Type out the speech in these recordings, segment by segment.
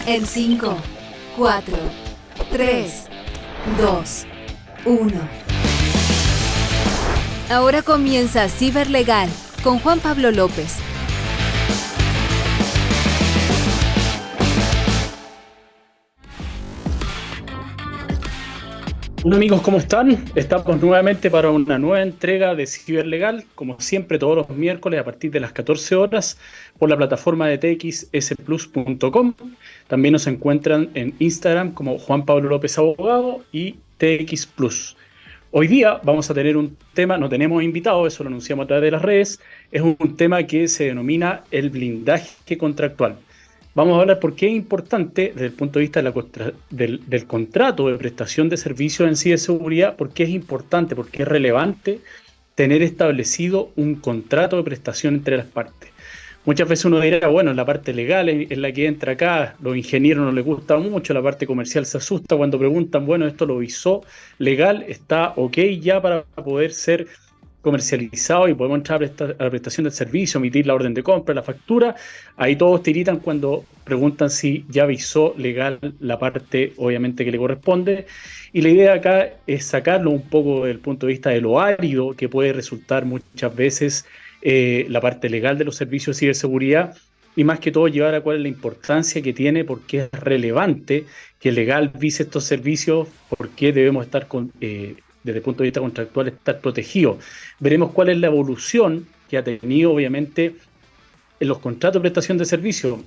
En 5, 4, 3, 2, 1. Ahora comienza Ciberlegal con Juan Pablo López. Hola amigos, ¿cómo están? Estamos nuevamente para una nueva entrega de Ciberlegal, como siempre todos los miércoles a partir de las 14 horas por la plataforma de txsplus.com. También nos encuentran en Instagram como Juan Pablo López Abogado y TX Plus. Hoy día vamos a tener un tema, no tenemos invitado, eso lo anunciamos a través de las redes, es un tema que se denomina el blindaje contractual. Vamos a hablar por qué es importante desde el punto de vista de del contrato de prestación de servicios en ciberseguridad, por qué es importante, por qué es relevante tener establecido un contrato de prestación entre las partes. Muchas veces uno dirá, bueno, la parte legal es la que entra acá, los ingenieros no les gusta mucho, la parte comercial se asusta cuando preguntan, bueno, esto lo visó legal, está ok ya para poder ser comercializado y podemos entrar a la prestación del servicio, emitir la orden de compra, la factura. Ahí todos tiritan cuando preguntan si ya visó legal la parte, obviamente, que le corresponde. Y la idea acá es sacarlo un poco del punto de vista de lo árido que puede resultar muchas veces la parte legal de los servicios de ciberseguridad y más que todo llevar a cuál es la importancia que tiene, por qué es relevante que legal vise estos servicios, por qué debemos estar desde el punto de vista contractual, estar protegidos. Veremos cuál es la evolución que ha tenido, obviamente, en los contratos de prestación de servicios.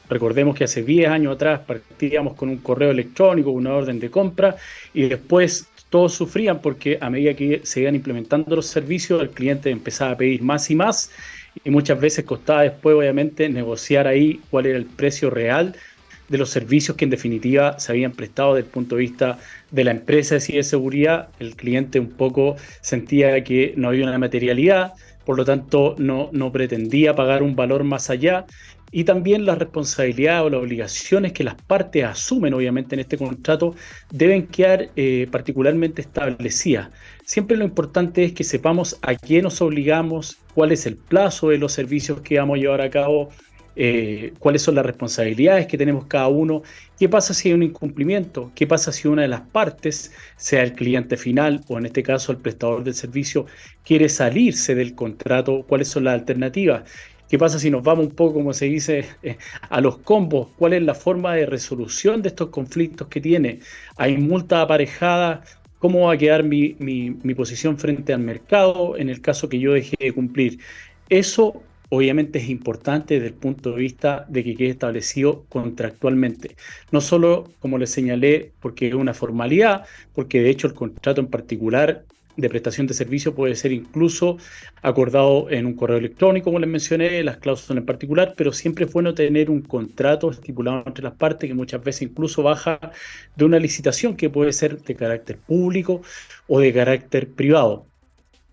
Recordemos que hace 10 años atrás partíamos con un correo electrónico, una orden de compra, y después todos sufrían porque a medida que se iban implementando los servicios, el cliente empezaba a pedir más y muchas veces costaba después, obviamente, negociar ahí cuál era el precio real de los servicios que en definitiva se habían prestado desde el punto de vista de la empresa de ciberseguridad. El cliente un poco sentía que no había una materialidad, por lo tanto no pretendía pagar un valor más allá, y también las responsabilidades o las obligaciones que las partes asumen obviamente en este contrato deben quedar particularmente establecidas. Siempre lo importante es que sepamos a qué nos obligamos, cuál es el plazo de los servicios que vamos a llevar a cabo, cuáles son las responsabilidades que tenemos cada uno, qué pasa si hay un incumplimiento, qué pasa si una de las partes, sea el cliente final o en este caso el prestador del servicio, quiere salirse del contrato, cuáles son las alternativas, qué pasa si nos vamos un poco, como se dice, a los combos, cuál es la forma de resolución de estos conflictos que tiene, hay multa aparejada, cómo va a quedar mi posición frente al mercado en el caso que yo deje de cumplir. Eso obviamente es importante desde el punto de vista de que quede establecido contractualmente. No solo, como les señalé, porque es una formalidad, porque de hecho el contrato en particular de prestación de servicio puede ser incluso acordado en un correo electrónico, como les mencioné, las cláusulas en particular, pero siempre es bueno tener un contrato estipulado entre las partes que muchas veces incluso baja de una licitación que puede ser de carácter público o de carácter privado.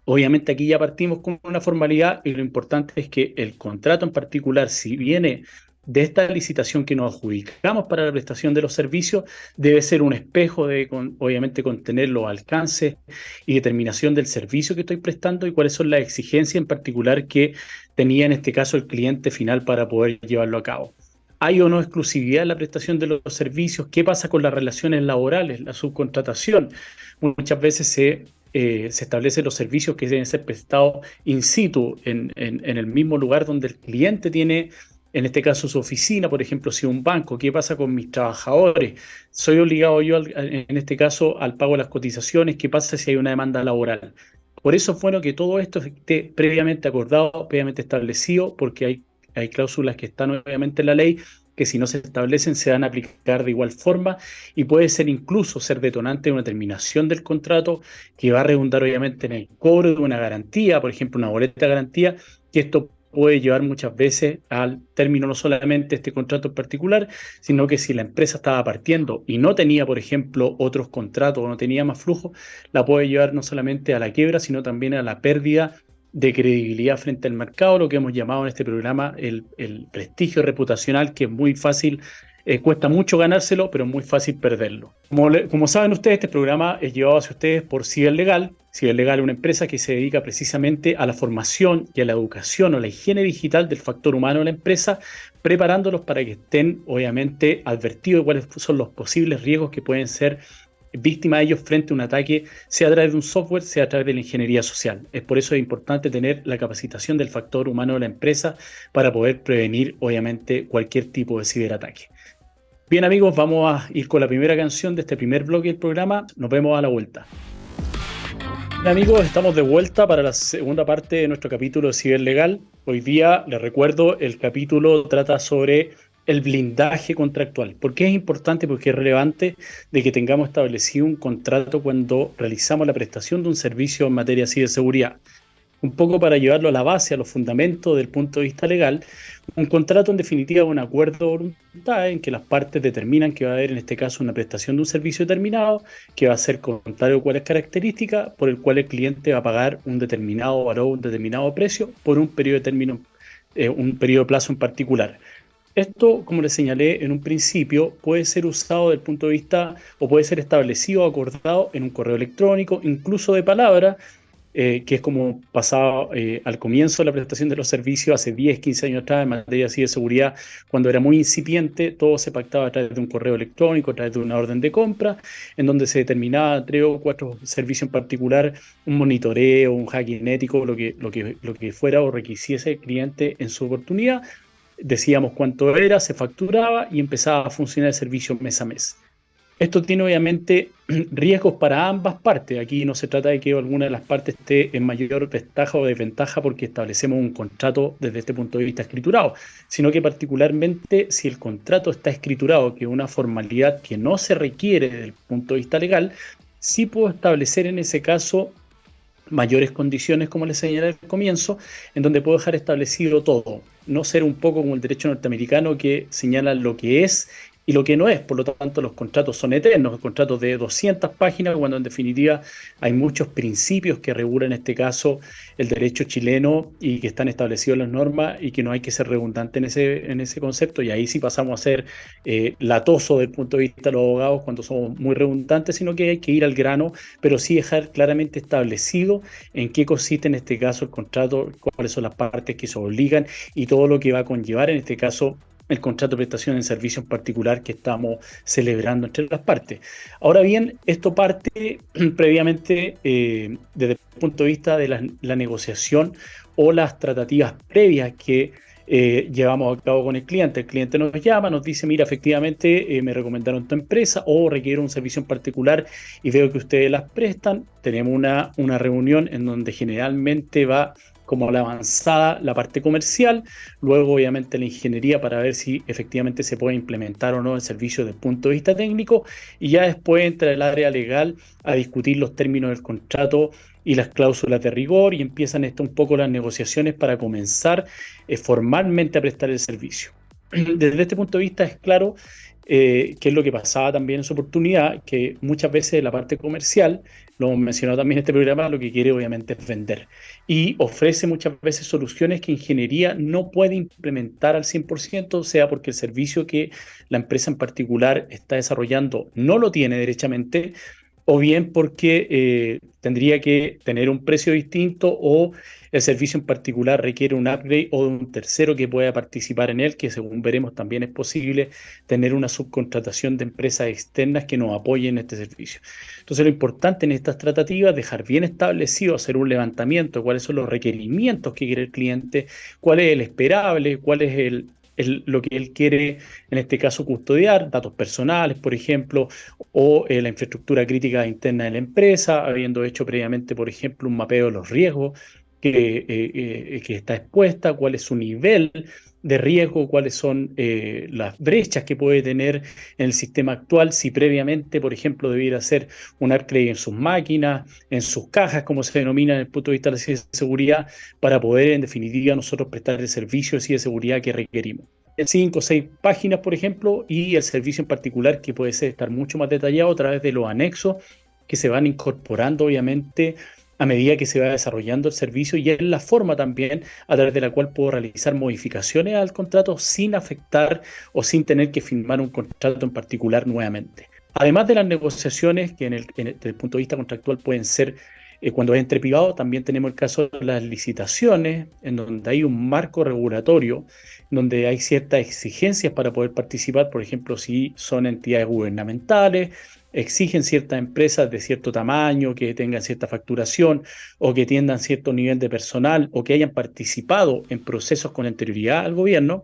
Obviamente aquí ya partimos con una formalidad y lo importante es que el contrato en particular, si viene de esta licitación que nos adjudicamos para la prestación de los servicios, debe ser un espejo de, obviamente, contener los alcances y determinación del servicio que estoy prestando y cuáles son las exigencias en particular que tenía en este caso el cliente final para poder llevarlo a cabo. ¿Hay o no exclusividad en la prestación de los servicios? ¿Qué pasa con las relaciones laborales, la subcontratación? Muchas veces se establecen los servicios que deben ser prestados in situ, en el mismo lugar donde el cliente tiene, en este caso, su oficina, por ejemplo, si un banco. ¿Qué pasa con mis trabajadores? ¿Soy obligado yo, en este caso, al pago de las cotizaciones? ¿Qué pasa si hay una demanda laboral? Por eso es bueno que todo esto esté previamente acordado, previamente establecido, porque hay cláusulas que están obviamente en la ley, que si no se establecen se van a aplicar de igual forma y puede ser incluso ser detonante de una terminación del contrato que va a redundar obviamente en el cobro de una garantía, por ejemplo una boleta de garantía, que esto puede llevar muchas veces al término no solamente este contrato en particular, sino que si la empresa estaba partiendo y no tenía, por ejemplo, otros contratos o no tenía más flujo, la puede llevar no solamente a la quiebra, sino también a la pérdida de credibilidad frente al mercado, lo que hemos llamado en este programa el prestigio reputacional, que es muy fácil, cuesta mucho ganárselo, pero es muy fácil perderlo. Como saben ustedes, este programa es llevado hacia ustedes por Ciberlegal, Ciberlegal es una empresa que se dedica precisamente a la formación y a la educación o la higiene digital del factor humano de la empresa, preparándolos para que estén obviamente advertidos de cuáles son los posibles riesgos que pueden ser víctimas de ellos frente a un ataque, sea a través de un software, sea a través de la ingeniería social. Es por eso importante tener la capacitación del factor humano de la empresa para poder prevenir obviamente cualquier tipo de ciberataque. Bien amigos, vamos a ir con la primera canción de este primer bloque del programa. Nos vemos a la vuelta. Bien, amigos, estamos de vuelta para la segunda parte de nuestro capítulo de Ciberlegal. Hoy día, les recuerdo, el capítulo trata sobre el blindaje contractual. ¿Por qué es importante? Porque es relevante de que tengamos establecido un contrato cuando realizamos la prestación de un servicio en materia de ciberseguridad. Un poco para llevarlo a la base, a los fundamentos del punto de vista legal, un contrato en definitiva es un acuerdo de voluntad en que las partes determinan que va a haber en este caso una prestación de un servicio determinado, que va a ser contrario a cuáles características, por el cual el cliente va a pagar un determinado valor, un determinado precio, por un periodo de término, un periodo de plazo en particular. Esto, como les señalé en un principio, puede ser usado desde el punto de vista o puede ser establecido o acordado en un correo electrónico, incluso de palabra, que es como pasaba al comienzo de la prestación de los servicios hace 10, 15 años atrás en materia de ciberseguridad, cuando era muy incipiente, todo se pactaba a través de un correo electrónico, a través de una orden de compra, en donde se determinaba 3 o 4 servicios en particular, un monitoreo, un hacking ético, lo que fuera o requisiese el cliente en su oportunidad. Decíamos cuánto era, se facturaba y empezaba a funcionar el servicio mes a mes. Esto tiene obviamente riesgos para ambas partes. Aquí no se trata de que alguna de las partes esté en mayor ventaja o desventaja porque establecemos un contrato desde este punto de vista escriturado, sino que particularmente si el contrato está escriturado, que es una formalidad que no se requiere desde el punto de vista legal, sí puedo establecer en ese caso mayores condiciones, como les señalé al comienzo, en donde puedo dejar establecido todo, no ser un poco como el derecho norteamericano que señala lo que es y lo que no es. Por lo tanto, los contratos son eternos, contratos de 200 páginas, cuando en definitiva hay muchos principios que regulan en este caso el derecho chileno y que están establecidos en las normas y que no hay que ser redundante en ese concepto, y ahí sí pasamos a ser latoso desde el punto de vista de los abogados cuando somos muy redundantes, sino que hay que ir al grano, pero sí dejar claramente establecido en qué consiste en este caso el contrato, cuáles son las partes que se obligan y todo lo que va a conllevar en este caso el contrato de prestación de servicio en particular que estamos celebrando entre las partes. Ahora bien, esto parte previamente desde el punto de vista de la negociación o las tratativas previas que llevamos a cabo con el cliente. El cliente nos llama, nos dice, mira, efectivamente me recomendaron tu empresa o requiero un servicio en particular y veo que ustedes las prestan. Tenemos una reunión en donde generalmente va como la avanzada, la parte comercial, luego obviamente la ingeniería para ver si efectivamente se puede implementar o no el servicio desde el punto de vista técnico, y ya después entra el área legal a discutir los términos del contrato y las cláusulas de rigor, y empiezan un poco las negociaciones para comenzar formalmente a prestar el servicio. Desde este punto de vista es claro que es lo que pasaba también en su oportunidad, que muchas veces la parte comercial, lo hemos mencionado también en este programa, lo que quiere obviamente es vender y ofrece muchas veces soluciones que ingeniería no puede implementar al 100%, sea porque el servicio que la empresa en particular está desarrollando no lo tiene derechamente, o bien porque tendría que tener un precio distinto o el servicio en particular requiere un upgrade o de un tercero que pueda participar en él, que según veremos también es posible tener una subcontratación de empresas externas que nos apoyen en este servicio. Entonces lo importante en estas tratativas es dejar bien establecido, hacer un levantamiento de cuáles son los requerimientos que quiere el cliente, cuál es el esperable, cuál es lo que él quiere, en este caso, custodiar, datos personales, por ejemplo, o la infraestructura crítica interna de la empresa, habiendo hecho previamente, por ejemplo, un mapeo de los riesgos que está expuesta, cuál es su nivel de riesgo, cuáles son las brechas que puede tener en el sistema actual, si previamente, por ejemplo, debiera hacer un upgrade en sus máquinas, en sus cajas, como se denomina desde el punto de vista de la ciberseguridad, para poder, en definitiva, nosotros prestar el servicio de ciberseguridad que requerimos. En 5 o 6 páginas, por ejemplo, y el servicio en particular, que puede estar mucho más detallado a través de los anexos que se van incorporando, obviamente, a medida que se va desarrollando el servicio, y es la forma también a través de la cual puedo realizar modificaciones al contrato sin afectar o sin tener que firmar un contrato en particular nuevamente. Además de las negociaciones que desde el punto de vista contractual pueden ser Cuando es entre privados, también tenemos el caso de las licitaciones, en donde hay un marco regulatorio, donde hay ciertas exigencias para poder participar, por ejemplo, si son entidades gubernamentales, exigen ciertas empresas de cierto tamaño, que tengan cierta facturación o que tiendan cierto nivel de personal o que hayan participado en procesos con anterioridad al gobierno,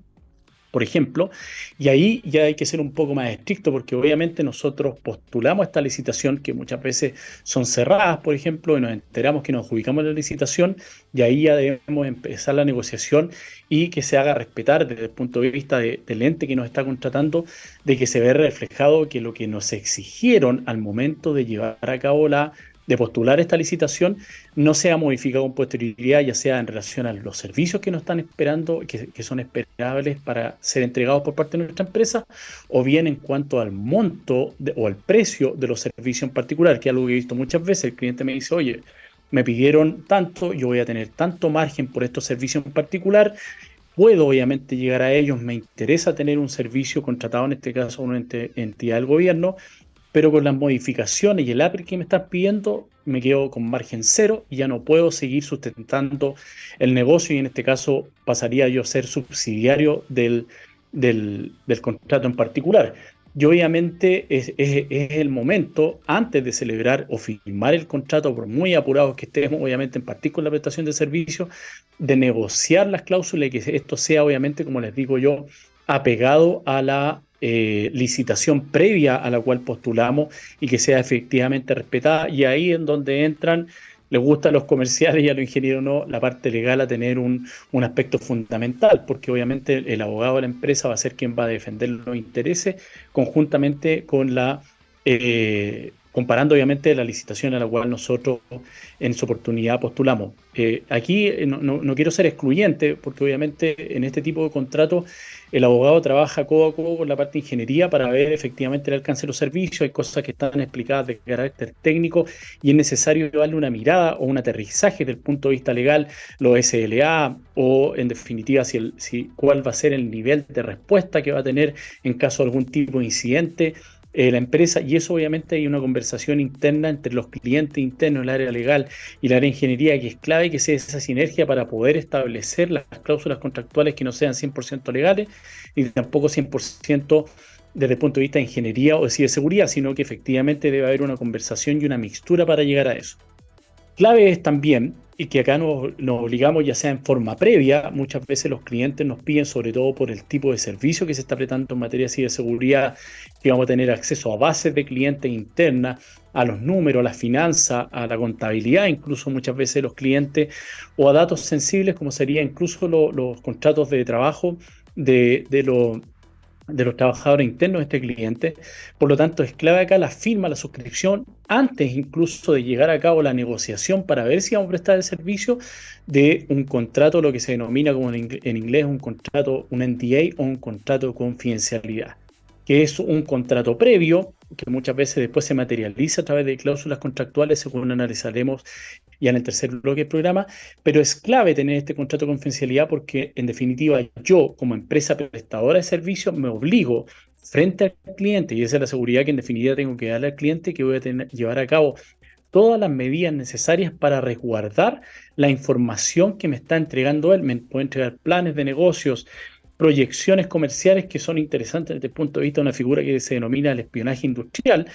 por ejemplo, y ahí ya hay que ser un poco más estricto porque obviamente nosotros postulamos esta licitación que muchas veces son cerradas, por ejemplo, y nos enteramos que nos adjudicamos la licitación y ahí ya debemos empezar la negociación y que se haga respetar desde el punto de vista del ente que nos está contratando, de que se ve reflejado que lo que nos exigieron al momento de llevar a cabo de postular esta licitación no sea modificado con posterioridad, ya sea en relación a los servicios que nos están esperando, que son esperables para ser entregados por parte de nuestra empresa, o bien en cuanto al monto o al precio de los servicios en particular, que es algo que he visto muchas veces. El cliente me dice, oye, me pidieron tanto, yo voy a tener tanto margen por estos servicios en particular, puedo obviamente llegar a ellos, me interesa tener un servicio contratado, en este caso una entidad del gobierno, pero con las modificaciones y el API que me están pidiendo, me quedo con margen cero y ya no puedo seguir sustentando el negocio y en este caso pasaría yo a ser subsidiario del contrato en particular. Y obviamente es el momento, antes de celebrar o firmar el contrato, por muy apurados que estemos, obviamente en partir con la prestación de servicios, de negociar las cláusulas y que esto sea, obviamente, como les digo yo, apegado a la licitación previa a la cual postulamos y que sea efectivamente respetada. Y ahí en donde entran, les gusta a los comerciales y a los ingenieros no, la parte legal a tener un aspecto fundamental, porque obviamente el abogado de la empresa va a ser quien va a defender los intereses conjuntamente con comparando obviamente la licitación a la cual nosotros en su oportunidad postulamos. Aquí no quiero ser excluyente, porque obviamente en este tipo de contratos el abogado trabaja codo a codo con la parte de ingeniería para ver efectivamente el alcance de los servicios. Hay cosas que están explicadas de carácter técnico y es necesario darle una mirada o un aterrizaje desde el punto de vista legal, los SLA o en definitiva cuál va a ser el nivel de respuesta que va a tener en caso de algún tipo de incidente la empresa, y eso obviamente hay una conversación interna entre los clientes internos, el área legal y el área de ingeniería, que es clave que sea esa sinergia para poder establecer las cláusulas contractuales que no sean 100% legales y tampoco 100% desde el punto de vista de ingeniería o de ciberseguridad, sino que efectivamente debe haber una conversación y una mixtura para llegar a eso. Clave es también, y que acá nos obligamos ya sea en forma previa, muchas veces los clientes nos piden, sobre todo por el tipo de servicio que se está prestando en materia de ciberseguridad, que vamos a tener acceso a bases de clientes internas, a los números, a la finanza, a la contabilidad, incluso muchas veces los clientes, o a datos sensibles como sería incluso los contratos de trabajo de los trabajadores internos de este cliente. Por lo tanto, es clave acá la firma, la suscripción, antes incluso de llegar a cabo la negociación para ver si vamos a prestar el servicio de un contrato, lo que se denomina como en inglés un contrato, un NDA o un contrato de confidencialidad, que es un contrato previo que muchas veces después se materializa a través de cláusulas contractuales, según analizaremos ya en el tercer bloque del programa, pero es clave tener este contrato de confidencialidad porque, en definitiva, yo como empresa prestadora de servicios me obligo frente al cliente, y esa es la seguridad que en definitiva tengo que darle al cliente, que voy a llevar a cabo todas las medidas necesarias para resguardar la información que me está entregando él. Me puede entregar planes de negocios, proyecciones comerciales que son interesantes desde el punto de vista de una figura que se denomina el espionaje industrial,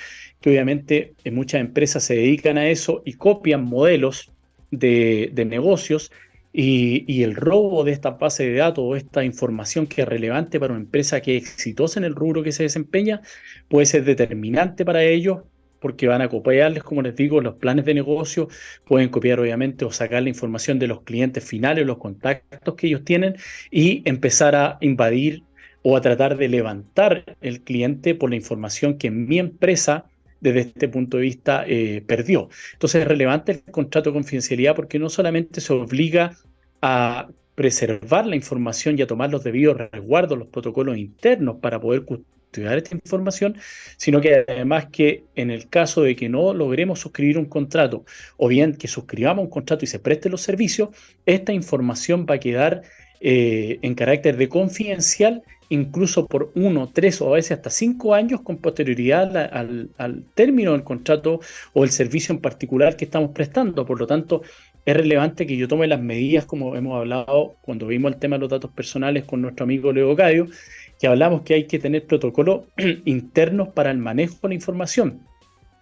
que obviamente en muchas empresas se dedican a eso y copian modelos de negocios y el robo de esta base de datos o esta información que es relevante para una empresa que es exitosa en el rubro que se desempeña puede ser determinante para ellos porque van a copiarles, como les digo, los planes de negocio, pueden copiar obviamente o sacar la información de los clientes finales, los contactos que ellos tienen y empezar a invadir o a tratar de levantar el cliente por la información que mi empresa desde este punto de vista perdió. Entonces es relevante el contrato de confidencialidad porque no solamente se obliga a preservar la información y a tomar los debidos resguardos, los protocolos internos para poder custodiar esta información, sino que además que en el caso de que no logremos suscribir un contrato o bien que suscribamos un contrato y se presten los servicios, esta información va a quedar en carácter de confidencial incluso por 1, 3 o a veces hasta 5 años con posterioridad al término del contrato o el servicio en particular que estamos prestando. Por lo tanto, es relevante que yo tome las medidas, como hemos hablado cuando vimos el tema de los datos personales con nuestro amigo Leo Cadio, que hablamos que hay que tener protocolos internos para el manejo de la información,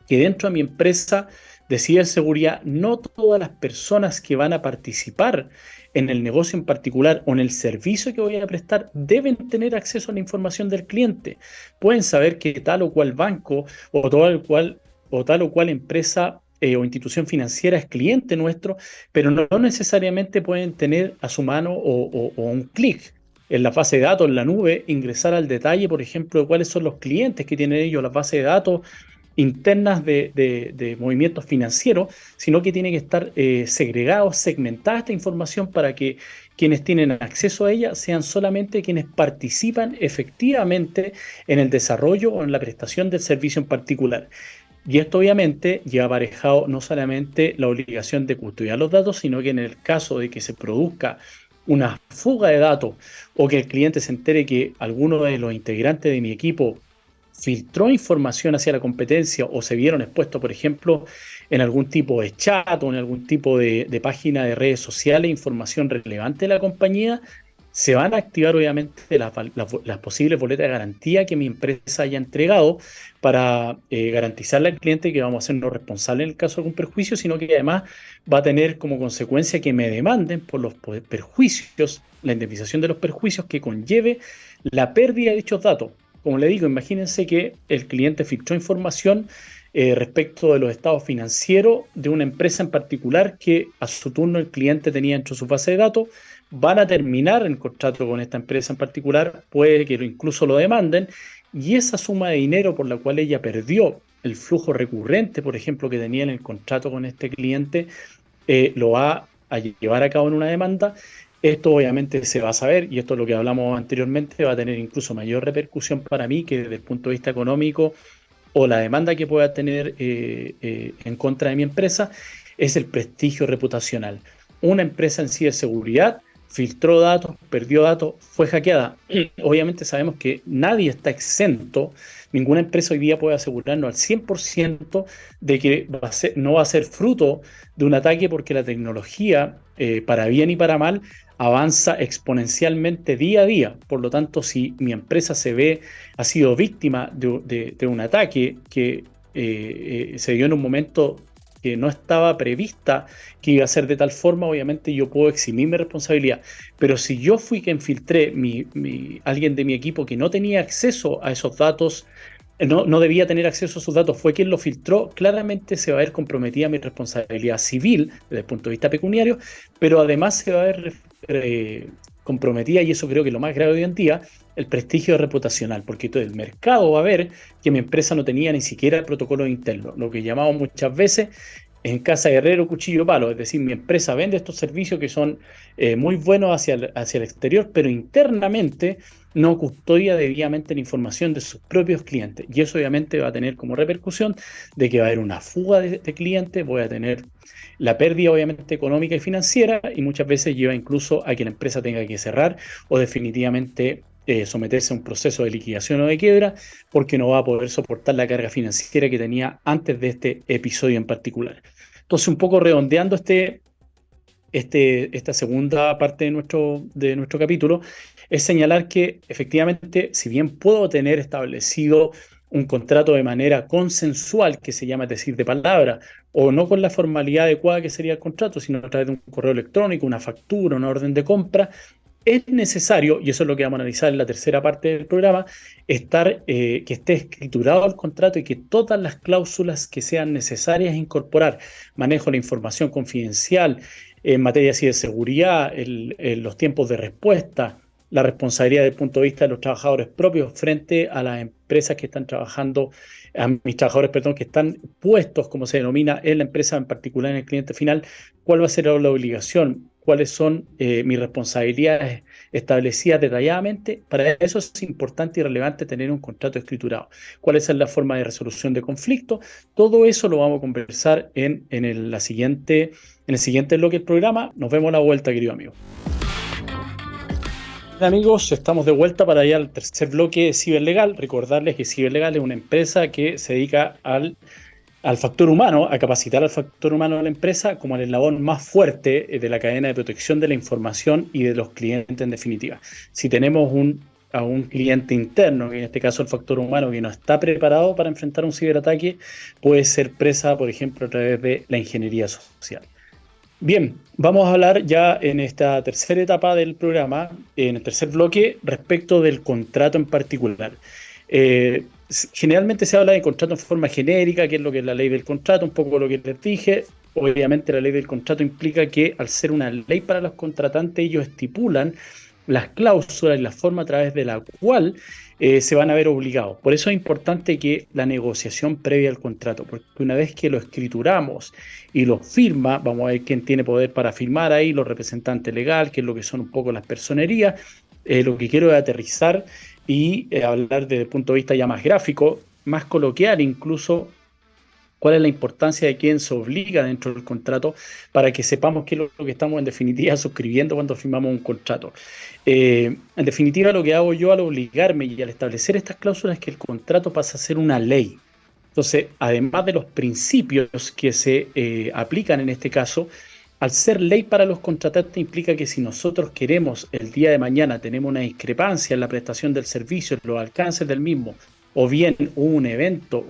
que dentro de mi empresa de ciberseguridad no todas las personas que van a participar en el negocio en particular o en el servicio que voy a prestar deben tener acceso a la información del cliente. Pueden saber que tal o cual banco o tal o cual empresa o institución financiera es cliente nuestro, pero no necesariamente pueden tener a su mano o un clic en la base de datos, en la nube, ingresar al detalle, por ejemplo, de cuáles son los clientes que tienen ellos, las bases de datos internas de movimientos financieros, sino que tiene que estar segregado, segmentada esta información para que quienes tienen acceso a ella sean solamente quienes participan efectivamente en el desarrollo o en la prestación del servicio en particular. Y esto obviamente lleva aparejado no solamente la obligación de custodiar los datos, sino que en el caso de que se produzca una fuga de datos o que el cliente se entere que alguno de los integrantes de mi equipo filtró información hacia la competencia o se vieron expuestos, por ejemplo, en algún tipo de chat o en algún tipo de página de redes sociales, información relevante de la compañía, se van a activar obviamente las posibles boletas de garantía que mi empresa haya entregado para garantizarle al cliente que vamos a hacernos responsables en el caso de algún perjuicio, sino que además va a tener como consecuencia que me demanden por los perjuicios, la indemnización de los perjuicios que conlleve la pérdida de dichos datos. Como le digo, imagínense que el cliente filtró información respecto de los estados financieros de una empresa en particular que a su turno el cliente tenía dentro de su base de datos. Van a terminar el contrato con esta empresa en particular, puede que incluso lo demanden, y esa suma de dinero por la cual ella perdió el flujo recurrente, por ejemplo, que tenía en el contrato con este cliente, lo va a llevar a cabo en una demanda. Esto obviamente se va a saber, y esto es lo que hablamos anteriormente, va a tener incluso mayor repercusión para mí que desde el punto de vista económico o la demanda que pueda tener en contra de mi empresa, es el prestigio reputacional. Una empresa en ciberseguridad filtró datos, perdió datos, fue hackeada. Obviamente sabemos que nadie está exento, ninguna empresa hoy día puede asegurarnos al 100% de que no va a ser fruto de un ataque, porque la tecnología, para bien y para mal, avanza exponencialmente día a día. Por lo tanto, si mi empresa ha sido víctima de un ataque que se dio en un momento que no estaba prevista que iba a ser de tal forma, obviamente yo puedo eximir mi responsabilidad. Pero si yo fui quien filtré, alguien de mi equipo que no tenía acceso a esos datos, no debía tener acceso a sus datos, fue quien lo filtró, claramente se va a ver comprometida mi responsabilidad civil desde el punto de vista pecuniario, pero además se va a ver comprometida, y eso creo que es lo más grave hoy en día, el prestigio reputacional, porque todo el mercado va a ver que mi empresa no tenía ni siquiera el protocolo interno, lo que llamamos muchas veces en casa de herrero, cuchillo, palo. Es decir, mi empresa vende estos servicios que son muy buenos hacia el exterior, pero internamente no custodia debidamente la información de sus propios clientes. Y eso obviamente va a tener como repercusión de que va a haber una fuga de clientes, voy a tener la pérdida obviamente económica y financiera, y muchas veces lleva incluso a que la empresa tenga que cerrar o definitivamente someterse a un proceso de liquidación o de quiebra, porque no va a poder soportar la carga financiera que tenía antes de este episodio en particular. Entonces, un poco redondeando esta segunda parte de nuestro capítulo, es señalar que efectivamente, si bien puedo tener establecido un contrato de manera consensual, que se llama, es decir, de palabra, o no con la formalidad adecuada que sería el contrato, sino a través de un correo electrónico, una factura, una orden de compra, es necesario, y eso es lo que vamos a analizar en la tercera parte del programa, que esté escriturado el contrato y que todas las cláusulas que sean necesarias incorporar, manejo de la información confidencial, en materia de ciberseguridad, los tiempos de respuesta, la responsabilidad desde el punto de vista de los trabajadores propios frente a las empresas que están trabajando, a mis trabajadores, perdón, que están puestos, como se denomina, en la empresa, en particular en el cliente final, cuál va a ser la obligación, cuáles son mis responsabilidades establecidas detalladamente. Para eso es importante y relevante tener un contrato escriturado. ¿Cuál es la forma de resolución de conflicto? Todo eso lo vamos a conversar en el siguiente bloque del programa. Nos vemos a la vuelta, querido amigo. amigos, estamos de vuelta para ya el tercer bloque de Ciberlegal. Recordarles que Ciberlegal es una empresa que se dedica al factor humano, a capacitar al factor humano de la empresa como el eslabón más fuerte de la cadena de protección de la información y de los clientes en definitiva. Si tenemos a un cliente interno, que en este caso el factor humano, que no está preparado para enfrentar un ciberataque, puede ser presa, por ejemplo, a través de la ingeniería social. Bien, vamos a hablar ya en esta tercera etapa del programa, en el tercer bloque, respecto del contrato en particular. Generalmente se habla de contrato en forma genérica, que es lo que es la ley del contrato, un poco lo que les dije. Obviamente la ley del contrato implica que al ser una ley para los contratantes, ellos estipulan las cláusulas y la forma a través de la cual se van a ver obligados. Por eso es importante que la negociación previa al contrato, porque una vez que lo escrituramos y lo firma, vamos a ver quién tiene poder para firmar ahí, los representantes legales, que es lo que son un poco las personerías. Lo que quiero es aterrizar y hablar desde el punto de vista ya más gráfico, más coloquial incluso, cuál es la importancia de quién se obliga dentro del contrato para que sepamos qué es lo que estamos en definitiva suscribiendo cuando firmamos un contrato. En definitiva, lo que hago yo al obligarme y al establecer estas cláusulas es que el contrato pasa a ser una ley. Entonces, además de los principios que se aplican en este caso, al ser ley para los contratantes implica que si nosotros queremos el día de mañana tenemos una discrepancia en la prestación del servicio, en los alcances del mismo, o bien un evento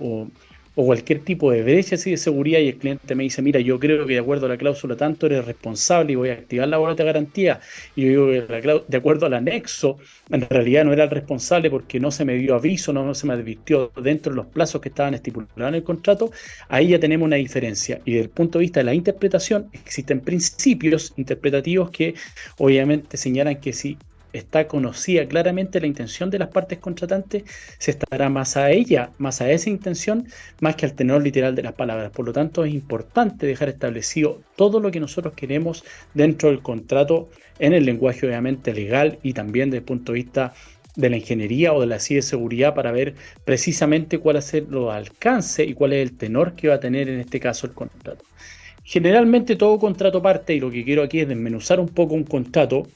o cualquier tipo de brecha así de seguridad y el cliente me dice, mira, yo creo que de acuerdo a la cláusula tanto eres responsable y voy a activar la boleta de garantía, y yo digo que de acuerdo al anexo, en realidad no era el responsable porque no se me dio aviso, no se me advirtió dentro de los plazos que estaban estipulados en el contrato, ahí ya tenemos una diferencia. Y desde el punto de vista de la interpretación, existen principios interpretativos que obviamente señalan que si está conocida claramente la intención de las partes contratantes, se estará más a ella, más a esa intención, más que al tenor literal de las palabras. Por lo tanto, es importante dejar establecido todo lo que nosotros queremos dentro del contrato en el lenguaje obviamente legal y también desde el punto de vista de la ingeniería o de la ciberseguridad para ver precisamente cuál va a ser los alcances y cuál es el tenor que va a tener en este caso el contrato. Generalmente todo contrato parte, y lo que quiero aquí es desmenuzar un poco un contrato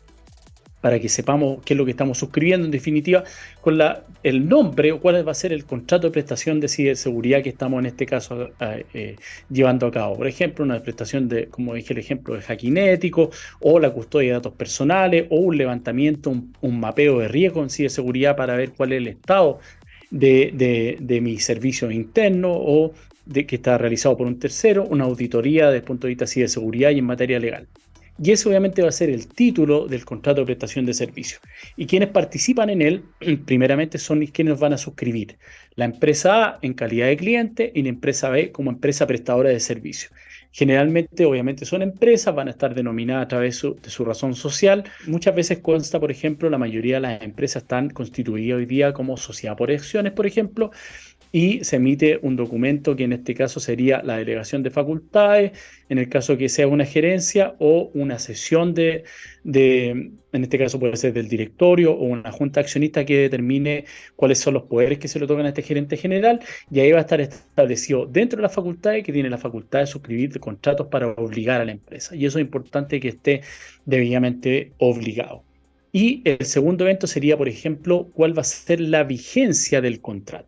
para que sepamos qué es lo que estamos suscribiendo en definitiva, con el nombre o cuál va a ser el contrato de prestación de ciberseguridad que estamos en este caso llevando a cabo. Por ejemplo, una prestación de, como dije el ejemplo, de hacking ético, o la custodia de datos personales, o un levantamiento, un mapeo de riesgo en ciberseguridad para ver cuál es el estado de mi servicio interno o que está realizado por un tercero, una auditoría desde el punto de vista de ciberseguridad y en materia legal. Y ese obviamente va a ser el título del contrato de prestación de servicio. Y quienes participan en él, primeramente son quienes van a suscribir. La empresa A en calidad de cliente y la empresa B como empresa prestadora de servicio. Generalmente, obviamente, son empresas, van a estar denominadas a través de su razón social. Muchas veces consta, por ejemplo, la mayoría de las empresas están constituidas hoy día como sociedad por acciones, por ejemplo, y se emite un documento que en este caso sería la delegación de facultades, en el caso que sea una gerencia o una sesión en este caso puede ser del directorio o una junta accionista que determine cuáles son los poderes que se le tocan a este gerente general, y ahí va a estar establecido dentro de las facultades que tiene la facultad de suscribir contratos para obligar a la empresa, y eso es importante que esté debidamente obligado. Y el segundo evento sería, por ejemplo, cuál va a ser la vigencia del contrato.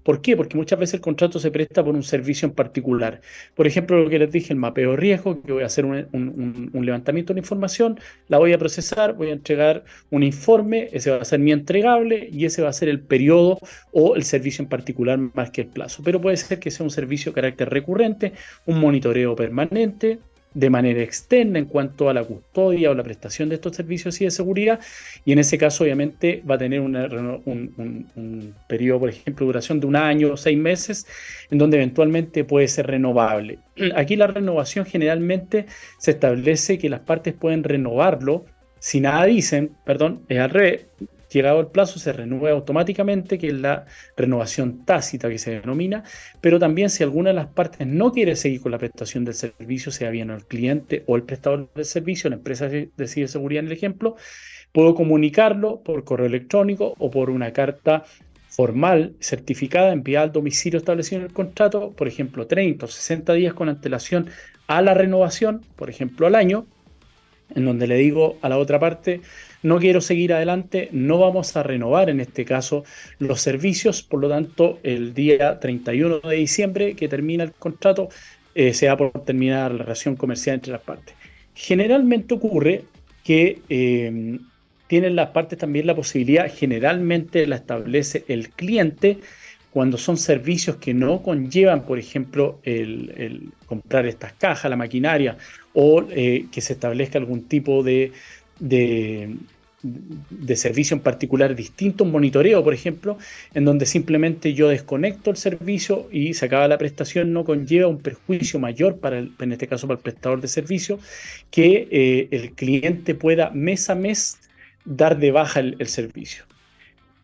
¿Por qué? Porque muchas veces el contrato se presta por un servicio en particular. Por ejemplo, lo que les dije, el mapeo de riesgo, que voy a hacer un levantamiento de información, la voy a procesar, voy a entregar un informe, ese va a ser mi entregable y ese va a ser el periodo o el servicio en particular más que el plazo. Pero puede ser que sea un servicio de carácter recurrente, un monitoreo permanente, de manera externa en cuanto a la custodia o la prestación de estos servicios y de seguridad, y en ese caso obviamente va a tener un periodo, por ejemplo, duración de 1 año o 6 meses, en donde eventualmente puede ser renovable. Aquí la renovación generalmente se establece que las partes pueden renovarlo, si nada dicen, es al revés. Llegado el plazo se renueva automáticamente, que es la renovación tácita que se denomina, pero también si alguna de las partes no quiere seguir con la prestación del servicio, sea bien el cliente o el prestador del servicio, la empresa de ciberseguridad en el ejemplo, puedo comunicarlo por correo electrónico o por una carta formal certificada enviada al domicilio establecido en el contrato, por ejemplo 30 o 60 días con antelación a la renovación, por ejemplo al año, en donde le digo a la otra parte, no quiero seguir adelante, no vamos a renovar en este caso los servicios, por lo tanto, el día 31 de diciembre que termina el contrato, se da por terminar la relación comercial entre las partes. Generalmente ocurre que tienen las partes también la posibilidad, generalmente la establece el cliente, cuando son servicios que no conllevan, por ejemplo, el comprar estas cajas, la maquinaria, o que se establezca algún tipo de, de servicio en particular distinto, un monitoreo, por ejemplo, en donde simplemente yo desconecto el servicio y se acaba la prestación, no conlleva un perjuicio mayor para en este caso para el prestador de servicio, que el cliente pueda mes a mes dar de baja el servicio.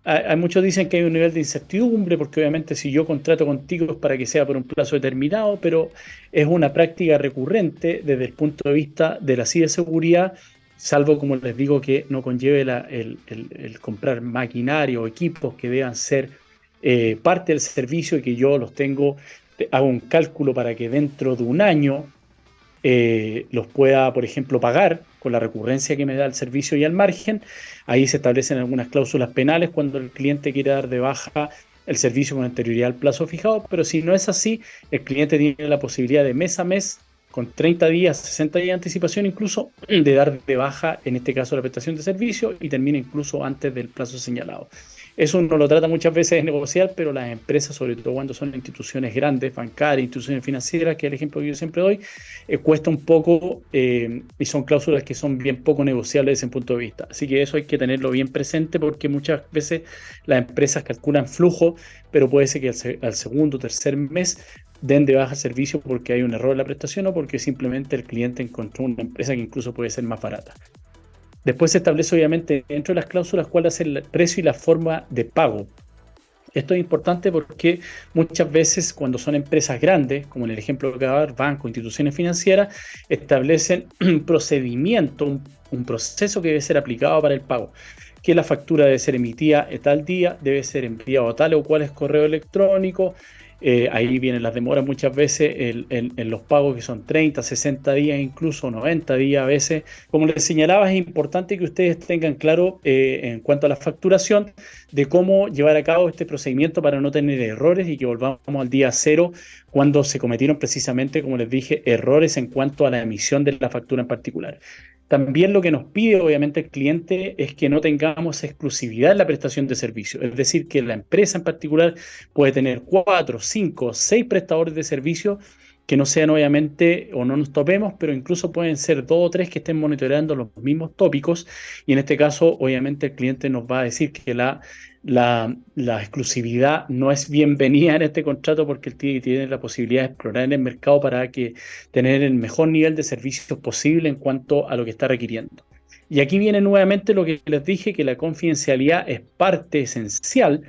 Hay muchos dicen que hay un nivel de incertidumbre, porque obviamente si yo contrato contigo es para que sea por un plazo determinado, pero es una práctica recurrente desde el punto de vista de la ciberseguridad, salvo, como les digo, que no conlleve el comprar maquinaria o equipos que deban ser parte del servicio y que yo los tengo, hago un cálculo para que dentro de un año los pueda, por ejemplo, pagar con la recurrencia que me da el servicio y al margen. Ahí se establecen algunas cláusulas penales cuando el cliente quiere dar de baja el servicio con anterioridad al plazo fijado, pero si no es así, el cliente tiene la posibilidad de mes a mes, con 30 días, 60 días de anticipación incluso, de dar de baja, en este caso, la prestación de servicio y termina incluso antes del plazo señalado. Eso uno lo trata muchas veces de negociar, pero las empresas, sobre todo cuando son instituciones grandes, bancarias, instituciones financieras, que es el ejemplo que yo siempre doy, cuesta un poco y son cláusulas que son bien poco negociables desde ese punto de vista. Así que eso hay que tenerlo bien presente porque muchas veces las empresas calculan flujo, pero puede ser que al segundo o tercer mes den de baja servicio porque hay un error en la prestación o porque simplemente el cliente encontró una empresa que incluso puede ser más barata. Después se establece obviamente dentro de las cláusulas cuál es el precio y la forma de pago. Esto es importante porque muchas veces cuando son empresas grandes, como en el ejemplo que acabo de dar, bancos, instituciones financieras, establecen un procedimiento, un proceso que debe ser aplicado para el pago. Que la factura debe ser emitida tal día, debe ser enviado a tal o cual es correo electrónico. Ahí vienen las demoras muchas veces en los pagos que son 30, 60 días, incluso 90 días a veces. Como les señalaba, es importante que ustedes tengan claro en cuanto a la facturación de cómo llevar a cabo este procedimiento para no tener errores y que volvamos al día cero cuando se cometieron precisamente, como les dije, errores en cuanto a la emisión de la factura en particular. También lo que nos pide, obviamente, el cliente es que no tengamos exclusividad en la prestación de servicio. Es decir, que la empresa en particular puede tener 4, 5, 6 prestadores de servicio que no sean, obviamente, o no nos topemos, pero incluso pueden ser 2 o 3 que estén monitoreando los mismos tópicos. Y en este caso, obviamente, el cliente nos va a decir que la exclusividad no es bienvenida en este contrato porque el TI tiene la posibilidad de explorar en el mercado para tener el mejor nivel de servicios posible en cuanto a lo que está requiriendo. Y aquí viene nuevamente lo que les dije, que la confidencialidad es parte esencial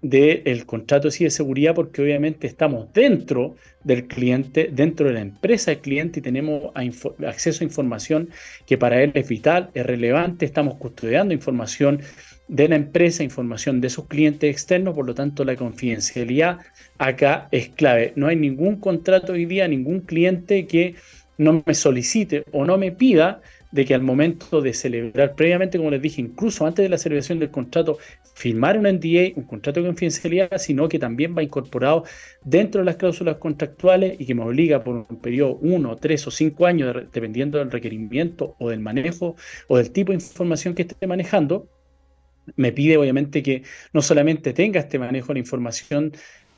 del contrato de ciberseguridad porque obviamente estamos dentro del cliente, dentro de la empresa del cliente y tenemos acceso a información que para él es vital, es relevante, estamos custodiando información de la empresa, información de sus clientes externos, por lo tanto la confidencialidad acá es clave. No hay ningún contrato hoy día, ningún cliente que no me solicite o no me pida de que al momento de celebrar previamente, como les dije, incluso antes de la celebración del contrato, firmar un NDA, un contrato de confidencialidad, sino que también va incorporado dentro de las cláusulas contractuales y que me obliga por un periodo 1, 3 o 5 años, dependiendo del requerimiento o del manejo o del tipo de información que esté manejando, me pide obviamente que no solamente tenga este manejo de la información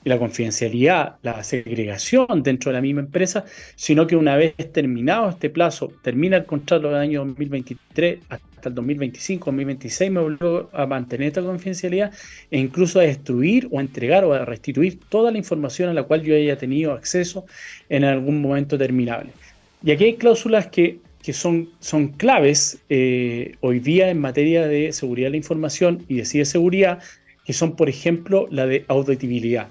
y la confidencialidad, la segregación dentro de la misma empresa, sino que una vez terminado este plazo, termina el contrato del año 2023 hasta el 2025, 2026, me vuelvo a mantener esta confidencialidad e incluso a destruir o a entregar o a restituir toda la información a la cual yo haya tenido acceso en algún momento terminable. Y aquí hay cláusulas que son claves hoy día en materia de seguridad de la información y de ciberseguridad, que son, por ejemplo, la de auditabilidad.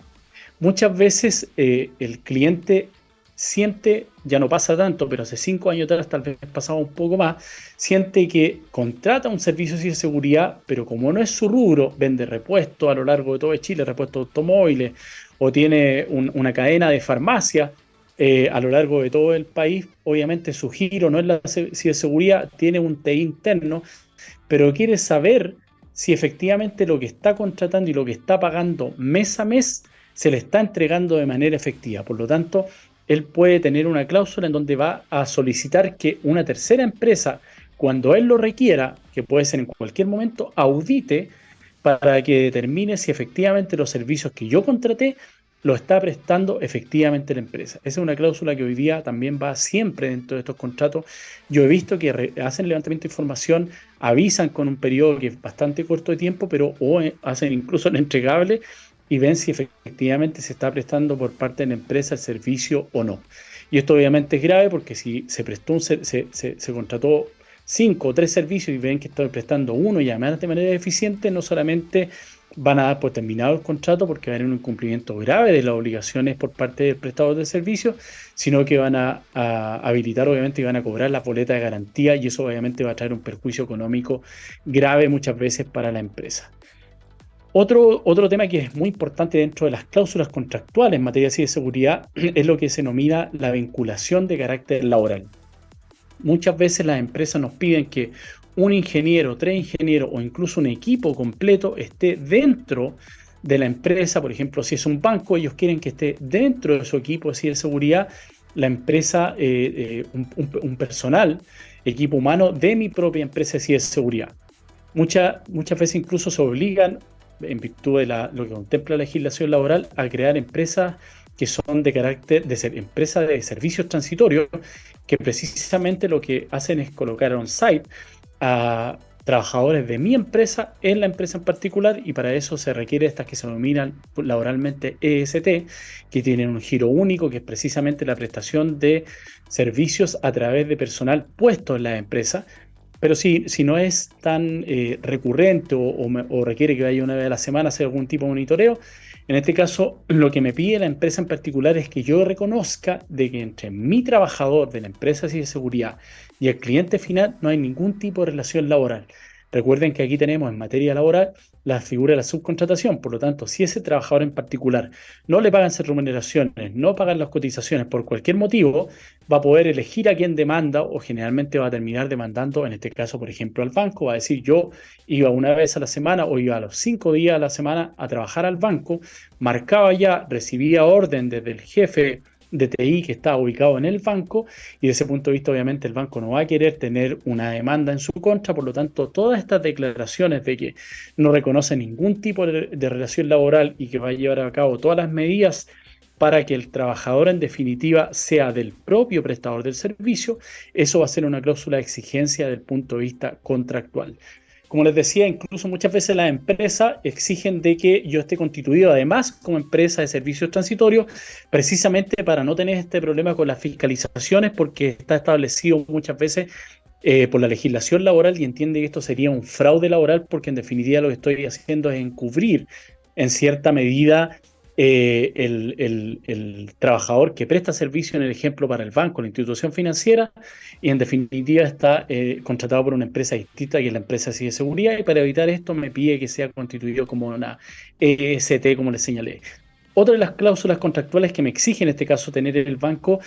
Muchas veces el cliente siente, ya no pasa tanto, pero hace 5 años atrás tal vez pasaba un poco más, siente que contrata un servicio de ciberseguridad, pero como no es su rubro, vende repuestos a lo largo de todo Chile, repuestos de automóviles, o tiene una cadena de farmacia, a lo largo de todo el país, obviamente su giro no es la ciberseguridad, tiene un TI interno pero quiere saber si efectivamente lo que está contratando y lo que está pagando mes a mes se le está entregando de manera efectiva. Por lo tanto, él puede tener una cláusula en donde va a solicitar que una tercera empresa, cuando él lo requiera, que puede ser en cualquier momento, audite para que determine si efectivamente los servicios que yo contraté lo está prestando efectivamente la empresa. Esa es una cláusula que hoy día también va siempre dentro de estos contratos. Yo he visto que hacen levantamiento de información, avisan con un periodo que es bastante corto de tiempo, pero hacen incluso el entregable y ven si efectivamente se está prestando por parte de la empresa el servicio o no. Y esto obviamente es grave porque si se prestó se contrató 5 o 3 servicios y ven que están prestando uno y además de manera eficiente, no solamente van a dar por terminado el contrato porque va a haber un incumplimiento grave de las obligaciones por parte del prestador de servicios, sino que van a habilitar obviamente y van a cobrar la boleta de garantía y eso obviamente va a traer un perjuicio económico grave muchas veces para la empresa. Otro tema que es muy importante dentro de las cláusulas contractuales en materia de ciberseguridad es lo que se denomina la vinculación de carácter laboral. Muchas veces las empresas nos piden que un ingeniero, 3 ingenieros o incluso un equipo completo esté dentro de la empresa. Por ejemplo, si es un banco, ellos quieren que esté dentro de su equipo de ciberseguridad la empresa, un personal, equipo humano de mi propia empresa de ciberseguridad. Muchas veces incluso se obligan, en virtud de lo que contempla la legislación laboral, a crear empresas que son de carácter de ser empresas de servicios transitorios, que precisamente lo que hacen es colocar on-site a trabajadores de mi empresa en la empresa en particular, y para eso se requiere estas que se denominan laboralmente EST, que tienen un giro único, que es precisamente la prestación de servicios a través de personal puesto en la empresa. Pero si no es tan recurrente o requiere que vaya una vez a la semana a hacer algún tipo de monitoreo, en este caso lo que me pide la empresa en particular es que yo reconozca de que entre mi trabajador de la empresa de ciberseguridad y el cliente final no hay ningún tipo de relación laboral. Recuerden que aquí tenemos en materia laboral la figura de la subcontratación, por lo tanto, si ese trabajador en particular no le pagan sus remuneraciones, no pagan las cotizaciones por cualquier motivo, va a poder elegir a quién demanda o generalmente va a terminar demandando, en este caso, por ejemplo, al banco. Va a decir, yo iba una vez a la semana o iba a los 5 días a la semana a trabajar al banco, marcaba ya, recibía orden desde el jefe de TI que está ubicado en el banco, y desde ese punto de vista obviamente el banco no va a querer tener una demanda en su contra. Por lo tanto, todas estas declaraciones de que no reconoce ningún tipo de relación laboral y que va a llevar a cabo todas las medidas para que el trabajador en definitiva sea del propio prestador del servicio, eso va a ser una cláusula de exigencia desde el punto de vista contractual. Como les decía, incluso muchas veces las empresas exigen de que yo esté constituido además como empresa de servicios transitorios, precisamente para no tener este problema con las fiscalizaciones, porque está establecido muchas veces por la legislación laboral y entiende que esto sería un fraude laboral, porque en definitiva lo que estoy haciendo es encubrir en cierta medida el trabajador que presta servicio, en el ejemplo para el banco, la institución financiera, y en definitiva está contratado por una empresa distinta, que es la empresa de ciberseguridad, y para evitar esto me pide que sea constituido como una EST, como les señalé. Otra de las cláusulas contractuales que me exige en este caso tener el banco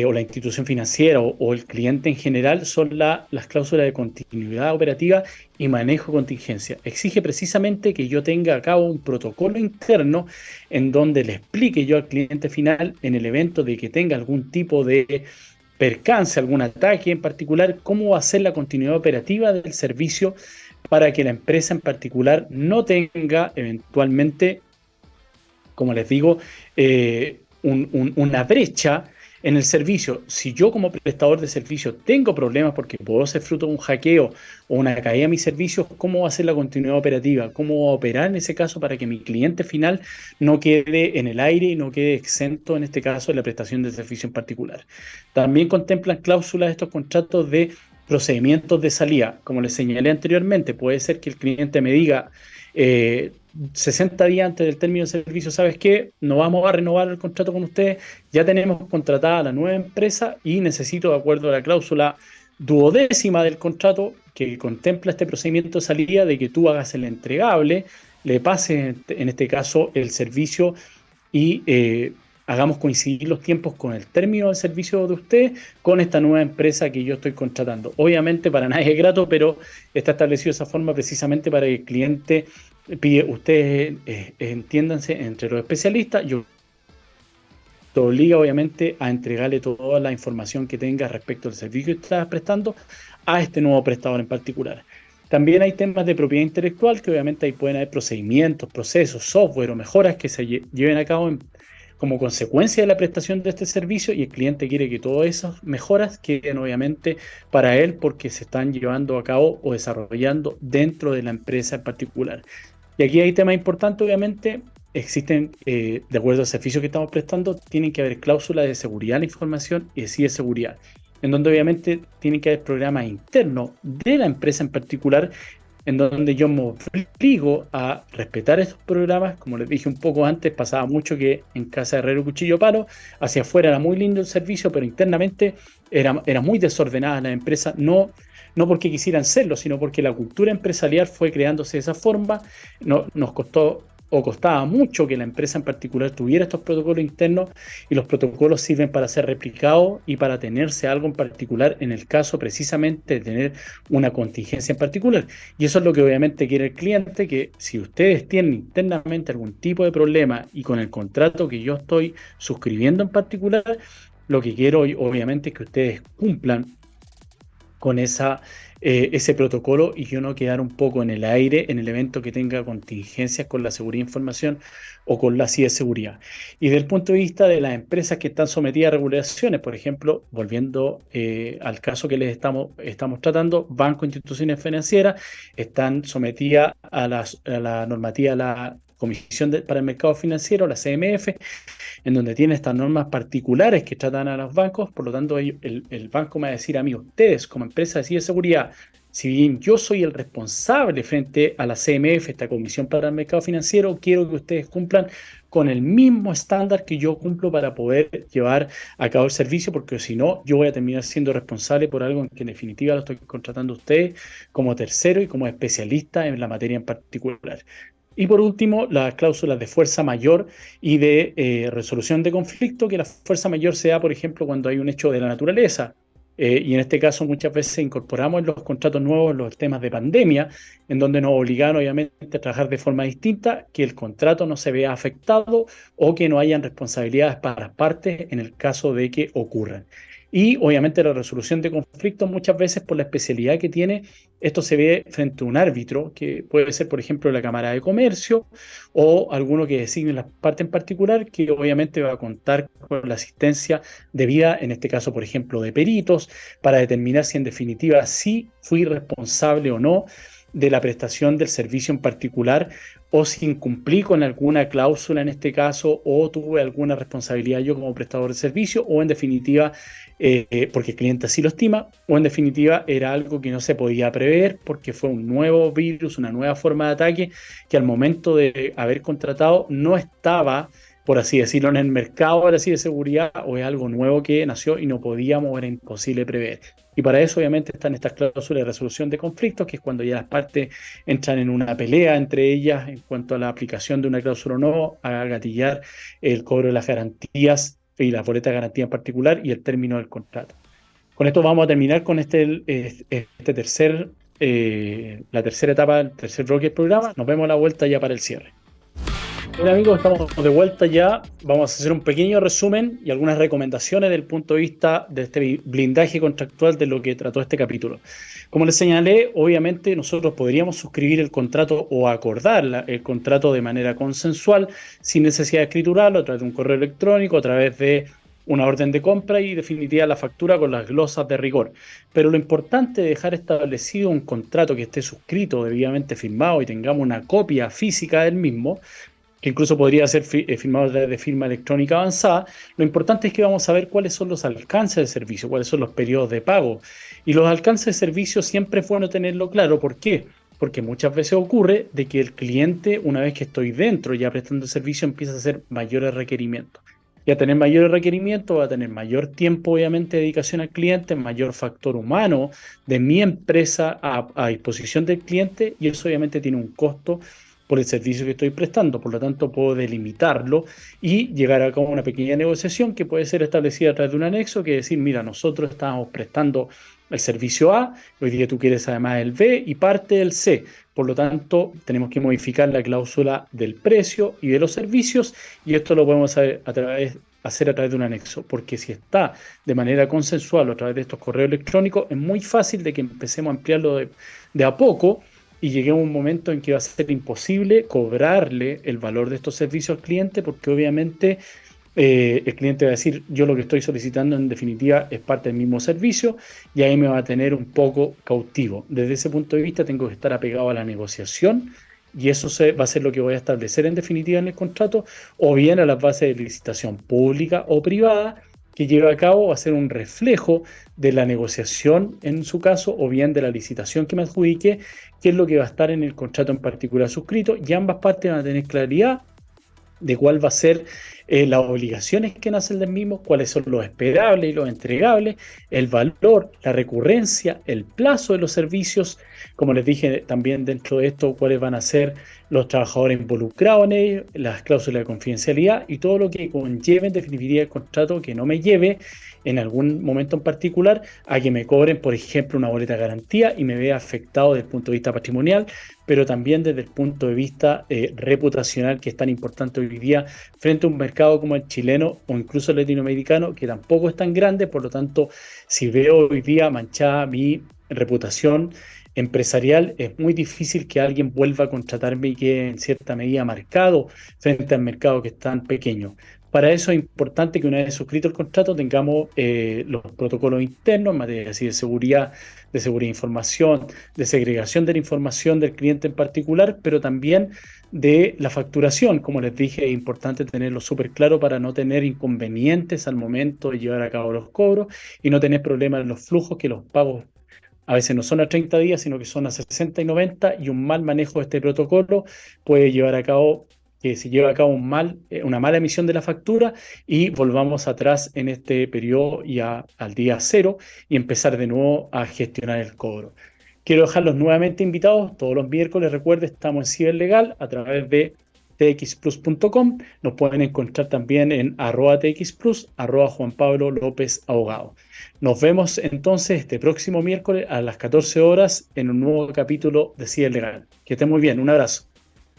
o la institución financiera o el cliente en general son las cláusulas de continuidad operativa y manejo de contingencia. Exige precisamente que yo tenga a cabo un protocolo interno en donde le explique yo al cliente final, en el evento de que tenga algún tipo de percance, algún ataque en particular, cómo va a ser la continuidad operativa del servicio para que la empresa en particular no tenga eventualmente, como les digo, una brecha en el servicio. Si yo como prestador de servicio tengo problemas porque puedo ser fruto de un hackeo o una caída de mis servicios, ¿cómo va a ser la continuidad operativa? ¿Cómo va a operar en ese caso para que mi cliente final no quede en el aire y no quede exento, en este caso, de la prestación de servicio en particular? También contemplan cláusulas estos contratos de procedimientos de salida. Como les señalé anteriormente, puede ser que el cliente me diga 60 días antes del término de servicio, ¿sabes qué? No vamos a renovar el contrato con ustedes, ya tenemos contratada a la nueva empresa y necesito, de acuerdo a la cláusula 12ª del contrato que contempla este procedimiento de salida, de que tú hagas el entregable, le pases en este caso el servicio y hagamos coincidir los tiempos con el término del servicio de ustedes con esta nueva empresa que yo estoy contratando. Obviamente para nadie es grato, pero está establecido de esa forma precisamente para que el cliente pide, ustedes entiéndanse entre los especialistas, yo te obliga obviamente a entregarle toda la información que tenga respecto al servicio que estás prestando a este nuevo prestador en particular. También hay temas de propiedad intelectual que obviamente ahí pueden haber procedimientos, procesos, software o mejoras que se lleven a cabo como consecuencia de la prestación de este servicio, y el cliente quiere que todas esas mejoras queden obviamente para él porque se están llevando a cabo o desarrollando dentro de la empresa en particular. Y aquí hay temas importantes, obviamente. Existen, de acuerdo al servicio que estamos prestando, tienen que haber cláusulas de seguridad de la información y de ciberseguridad, en donde obviamente tienen que haber programas internos de la empresa en particular, en donde yo me obligo a respetar estos programas. Como les dije un poco antes, pasaba mucho que en casa de herrero cuchillo palo, hacia afuera era muy lindo el servicio, pero internamente era muy desordenada la empresa, no porque quisieran serlo, sino porque la cultura empresarial fue creándose de esa forma. Nos costó o costaba mucho que la empresa en particular tuviera estos protocolos internos, y los protocolos sirven para ser replicados y para tenerse algo en particular en el caso precisamente de tener una contingencia en particular. Y eso es lo que obviamente quiere el cliente, que si ustedes tienen internamente algún tipo de problema y con el contrato que yo estoy suscribiendo en particular, lo que quiero obviamente es que ustedes cumplan con ese protocolo y yo no quedar un poco en el aire en el evento que tenga contingencias con la seguridad de información o con la ciberseguridad. Y desde el punto de vista de las empresas que están sometidas a regulaciones, por ejemplo, volviendo al caso que les estamos tratando, bancos e instituciones financieras están sometidas a la normativa de la Comisión para el Mercado Financiero, la CMF, en donde tiene estas normas particulares que tratan a los bancos. Por lo tanto, el banco me va a decir a mí: ustedes como empresa de ciberseguridad, si bien yo soy el responsable frente a la CMF, esta Comisión para el Mercado Financiero, quiero que ustedes cumplan con el mismo estándar que yo cumplo para poder llevar a cabo el servicio, porque si no, yo voy a terminar siendo responsable por algo en que en definitiva lo estoy contratando a ustedes como tercero y como especialista en la materia en particular. Y por último, las cláusulas de fuerza mayor y de resolución de conflicto, que la fuerza mayor se da, por ejemplo, cuando hay un hecho de la naturaleza. Y en este caso muchas veces incorporamos en los contratos nuevos los temas de pandemia, en donde nos obligan obviamente a trabajar de forma distinta, que el contrato no se vea afectado o que no hayan responsabilidades para las partes en el caso de que ocurran. Y obviamente la resolución de conflictos, muchas veces por la especialidad que tiene, esto se ve frente a un árbitro, que puede ser, por ejemplo, la Cámara de Comercio o alguno que designe la parte en particular, que obviamente va a contar con la asistencia debida, en este caso, por ejemplo, de peritos, para determinar si en definitiva sí fui responsable o no de la prestación del servicio en particular, o si incumplí con alguna cláusula en este caso, o tuve alguna responsabilidad yo como prestador de servicio, o en definitiva, porque el cliente así lo estima, o en definitiva era algo que no se podía prever porque fue un nuevo virus, una nueva forma de ataque que al momento de haber contratado no estaba, por así decirlo, en el mercado de la ciberseguridad, o es algo nuevo que nació y no podíamos, era imposible prever. Y para eso obviamente están estas cláusulas de resolución de conflictos, que es cuando ya las partes entran en una pelea entre ellas en cuanto a la aplicación de una cláusula o no, a gatillar el cobro de las garantías y la boleta de garantía en particular y el término del contrato. Con esto vamos a terminar con la tercera etapa, el tercer bloque del programa. Nos vemos a la vuelta ya para el cierre. Bien, amigos, estamos de vuelta ya. Vamos a hacer un pequeño resumen y algunas recomendaciones desde el punto de vista de este blindaje contractual de lo que trató este capítulo. Como les señalé, obviamente nosotros podríamos suscribir el contrato o acordar el contrato de manera consensual, sin necesidad de escriturarlo, a través de un correo electrónico, a través de una orden de compra y definitiva la factura con las glosas de rigor. Pero lo importante es dejar establecido un contrato que esté suscrito, debidamente firmado, y tengamos una copia física del mismo, que incluso podría ser firmado de firma electrónica avanzada. Lo importante es que vamos a ver cuáles son los alcances de servicio, cuáles son los periodos de pago. Y los alcances de servicio siempre es bueno tenerlo claro. ¿Por qué? Porque muchas veces ocurre de que el cliente, una vez que estoy dentro ya prestando el servicio, empieza a hacer mayores requerimientos. Y a tener mayores requerimientos va a tener mayor tiempo, obviamente, de dedicación al cliente, mayor factor humano de mi empresa a disposición del cliente, y eso obviamente tiene un costo por el servicio que estoy prestando. Por lo tanto, puedo delimitarlo y llegar a cabo una pequeña negociación que puede ser establecida a través de un anexo, que es decir, mira, nosotros estamos prestando el servicio A, hoy día tú quieres además el B y parte del C. Por lo tanto, tenemos que modificar la cláusula del precio y de los servicios, y esto lo podemos hacer a través de un anexo, porque si está de manera consensual o a través de estos correos electrónicos, es muy fácil de que empecemos a ampliarlo de a poco y lleguemos a un momento en que va a ser imposible cobrarle el valor de estos servicios al cliente, porque obviamente el cliente va a decir, yo lo que estoy solicitando en definitiva es parte del mismo servicio, y ahí me va a tener un poco cautivo. Desde ese punto de vista tengo que estar apegado a la negociación, y eso va a ser lo que voy a establecer en definitiva en el contrato, o bien a las bases de licitación pública o privada que lleva a cabo, va a ser un reflejo de la negociación en su caso, o bien de la licitación que me adjudique, que es lo que va a estar en el contrato en particular suscrito, y ambas partes van a tener claridad de cuál va a ser las obligaciones que nacen del mismo, cuáles son los esperables y los entregables, el valor, la recurrencia, el plazo de los servicios, como les dije también dentro de esto, cuáles van a ser los trabajadores involucrados en ello, las cláusulas de confidencialidad y todo lo que conlleve en definitiva el contrato, que no me lleve en algún momento en particular a que me cobren, por ejemplo, una boleta de garantía y me vea afectado desde el punto de vista patrimonial, pero también desde el punto de vista reputacional, que es tan importante hoy día frente a un mercado como el chileno o incluso el latinoamericano, que tampoco es tan grande. Por lo tanto, si veo hoy día manchada mi reputación empresarial, es muy difícil que alguien vuelva a contratarme y quede en cierta medida marcado frente al mercado que es tan pequeño. Para eso es importante que una vez suscrito el contrato tengamos los protocolos internos en materia así de seguridad de información, de segregación de la información del cliente en particular, pero también de la facturación. Como les dije, es importante tenerlo súper claro para no tener inconvenientes al momento de llevar a cabo los cobros y no tener problemas en los flujos, que los pagos a veces no son a 30 días, sino que son a 60 y 90, y un mal manejo de este protocolo puede llevar a cabo que se lleva a cabo una mala emisión de la factura y volvamos atrás en este periodo ya al día cero y empezar de nuevo a gestionar el cobro. Quiero dejarlos nuevamente invitados todos los miércoles. Recuerden, estamos en Ciberlegal a través de txplus.com. Nos pueden encontrar también en @txplus, @Juan Pablo López Abogado. Nos vemos entonces este próximo miércoles a las 14 horas en un nuevo capítulo de Ciberlegal. Que estén muy bien. Un abrazo.